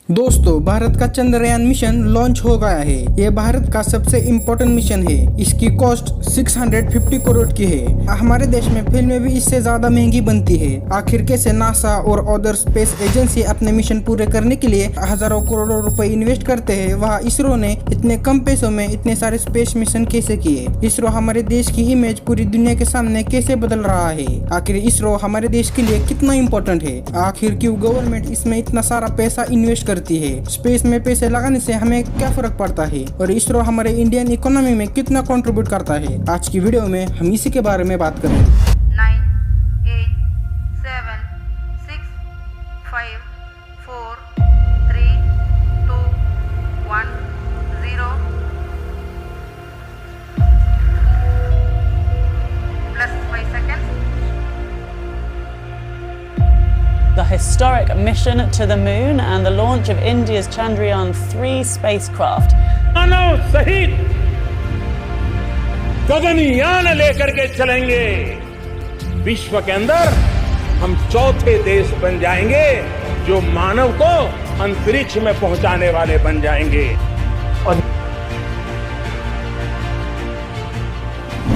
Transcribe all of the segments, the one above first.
दोस्तों, भारत का Chandrayaan mission launch हो गया है। ये भारत का सबसे इम्पोर्टेंट मिशन है। इसकी कॉस्ट 650 करोड़ की है। हमारे देश में फिल्में भी इससे ज्यादा महंगी बनती है। आखिर कैसे नासा और अदर स्पेस एजेंसी अपने मिशन पूरे करने के लिए हजारों करोड़ों रुपए इन्वेस्ट करते हैं, वहाँ इसरो ने इतने कम पैसों में इतने सारे स्पेस मिशन कैसे किए? इसरो हमारे देश की इमेज पूरी दुनिया के सामने कैसे बदल रहा है? आखिर इसरो हमारे देश के लिए कितना इम्पोर्टेंट है? आखिर क्यों गवर्नमेंट इसमें इतना सारा पैसा इन्वेस्ट करती है? स्पेस में पैसे लगाने से हमें क्या फर्क पड़ता है और इसरो हमारे इंडियन इकोनॉमी में कितना कंट्रीब्यूट करता है? आज की वीडियो में हम इसी के बारे में बात करेंगे। 9, 8, 7, 6, 5, 4, 3, 2, 1, 0 plus 5 seconds. The historic mission to the moon and the launch of India's Chandrayaan-3 spacecraft. मानव सहित गगनयान लेकर के चलेंगे। विश्व के अंदर हम चौथे देश बन जाएंगे जो मानव को अंतरिक्ष में पहुंचाने वाले बन जाएंगे। और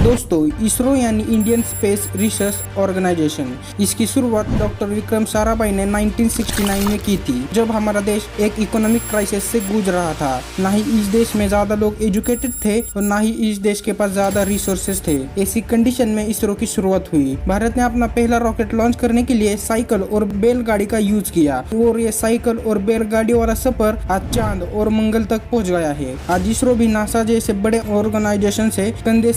दोस्तों, इसरो यानी इंडियन स्पेस रिसर्च ऑर्गेनाइजेशन, इसकी शुरुआत डॉक्टर विक्रम साराभाई ने 1969 में की थी, जब हमारा देश एक इकोनॉमिक क्राइसिस से गूंज रहा था। ना ही इस देश में ज्यादा लोग एजुकेटेड थे और ना ही इस देश के पास ज्यादा रिसोर्सेज थे। ऐसी कंडीशन में इसरो की शुरुआत हुई। भारत ने अपना पहला रॉकेट लॉन्च करने के लिए साइकिल और बैलगाड़ी का यूज किया और ये साइकिल और बैलगाड़ी वाला सफर आज चांद और मंगल तक पहुँच गया है। आज इसरो भी नासा जैसे बड़े ऑर्गेनाइजेशन से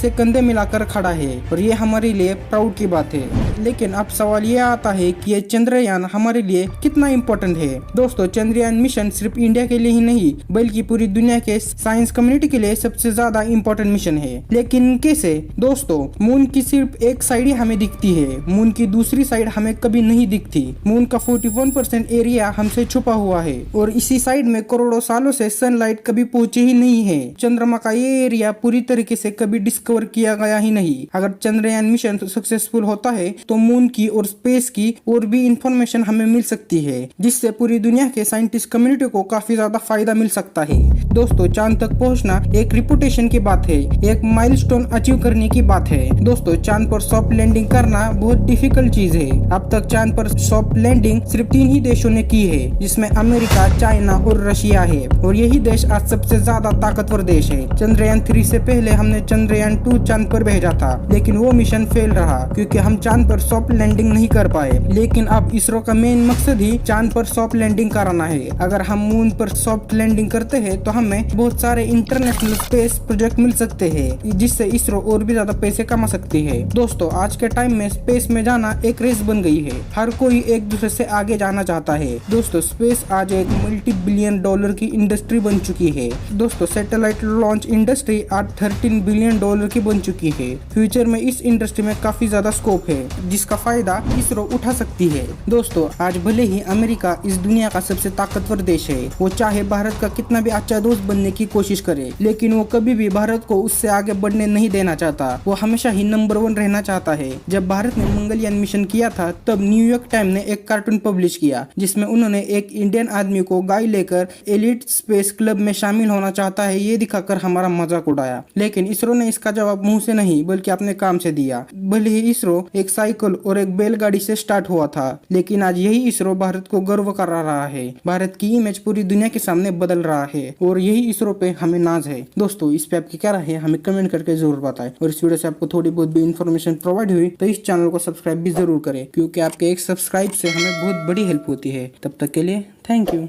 कंधे मिलाकर खड़ा है और ये हमारे लिए प्राउड की बात है। लेकिन अब सवाल ये आता है कि ये चंद्रयान हमारे लिए कितना इम्पोर्टेंट है? दोस्तों, चंद्रयान मिशन सिर्फ इंडिया के लिए ही नहीं बल्कि पूरी दुनिया के साइंस कम्युनिटी के लिए सबसे ज्यादा इम्पोर्टेंट मिशन है। लेकिन कैसे? दोस्तों, मून की सिर्फ एक साइड ही हमें दिखती है, मून की दूसरी साइड हमें कभी नहीं दिखती। मून का 41% एरिया हमसे छुपा हुआ है और इसी साइड में करोड़ों सालों से सनलाइट कभी पहुंची ही नहीं है। चंद्रमा का ये एरिया पूरी तरीके से कभी डिस्कवर किया गया ही नहीं। अगर चंद्रयान मिशन सक्सेसफुल होता है तो मून की और स्पेस की और भी इंफॉर्मेशन हमें मिल सकती है, जिससे पूरी दुनिया के साइंटिस्ट कम्युनिटी को काफी ज्यादा फायदा मिल सकता है। दोस्तों, चांद तक पहुंचना एक रिपुटेशन की बात है, एक माइलस्टोन अचीव करने की बात है। दोस्तों, चांद पर सॉफ्ट लैंडिंग करना बहुत डिफिकल्ट चीज है। अब तक चांद पर सॉफ्ट लैंडिंग सिर्फ 3 ही देशों ने की है, जिसमें अमेरिका, चाइना और रशिया है और यही देश आज सबसे ज्यादा ताकतवर देश है। चंद्रयान 3 से पहले हमने चंद्रयान 2 चांद पर भेजा था, लेकिन वो मिशन फेल रहा क्योंकि हम चांद पर सॉफ्ट लैंडिंग नहीं कर पाए। लेकिन अब इसरो का मेन मकसद ही चांद पर सॉफ्ट लैंडिंग कराना है। अगर हम मून पर सॉफ्ट लैंडिंग करते हैं तो हमें बहुत सारे इंटरनेशनल स्पेस प्रोजेक्ट मिल सकते हैं, जिससे इसरो और भी ज्यादा पैसे कमा सकती है। दोस्तों, आज के टाइम में स्पेस में जाना एक रेस बन गई है। हर कोई एक दूसरे से आगे जाना चाहता है। दोस्तों, स्पेस आज एक $multi-billion की इंडस्ट्री बन चुकी है। दोस्तों, सैटेलाइट लॉन्च इंडस्ट्री आज $13 बिलियन की बन चुकी है। फ्यूचर में इस इंडस्ट्री में काफी ज्यादा स्कोप है, जिसका फायदा इसरो उठा सकती है। दोस्तों, आज भले ही अमेरिका इस दुनिया का सबसे ताकतवर देश है, वो चाहे भारत का कितना भी अच्छा दोस्त बनने की कोशिश करे, लेकिन वो कभी भी भारत को उससे आगे बढ़ने नहीं देना चाहता। वो हमेशा ही नंबर 1 रहना चाहता है। जब भारत ने मंगलयान मिशन किया था, तब न्यूयॉर्क टाइम ने एक कार्टून पब्लिश किया, जिसमें उन्होंने एक इंडियन आदमी को गाय लेकर एलिट स्पेस क्लब में शामिल होना चाहता है ये दिखाकर हमारा मजाक उड़ाया। लेकिन इसरो ने इसका जवाब मुंह से नहीं बल्कि अपने काम से दिया। भले ही इसरो एक साइकिल और एक बैलगाड़ी से स्टार्ट हुआ था, लेकिन आज यही इसरो भारत को गर्व करा रहा है। भारत की इमेज पूरी दुनिया के सामने बदल रहा है और यही इसरो पे हमें नाज है। दोस्तों, इस पे आपकी क्या राय है हमें कमेंट करके जरूर बताएं और इस वीडियो से आपको थोड़ी बहुत भी इन्फॉर्मेशन प्रोवाइड हुई तो इस चैनल को सब्सक्राइब भी जरूर करें, क्योंकि आपके एक सब्सक्राइब से हमें बहुत बड़ी हेल्प होती है। तब तक के लिए थैंक यू।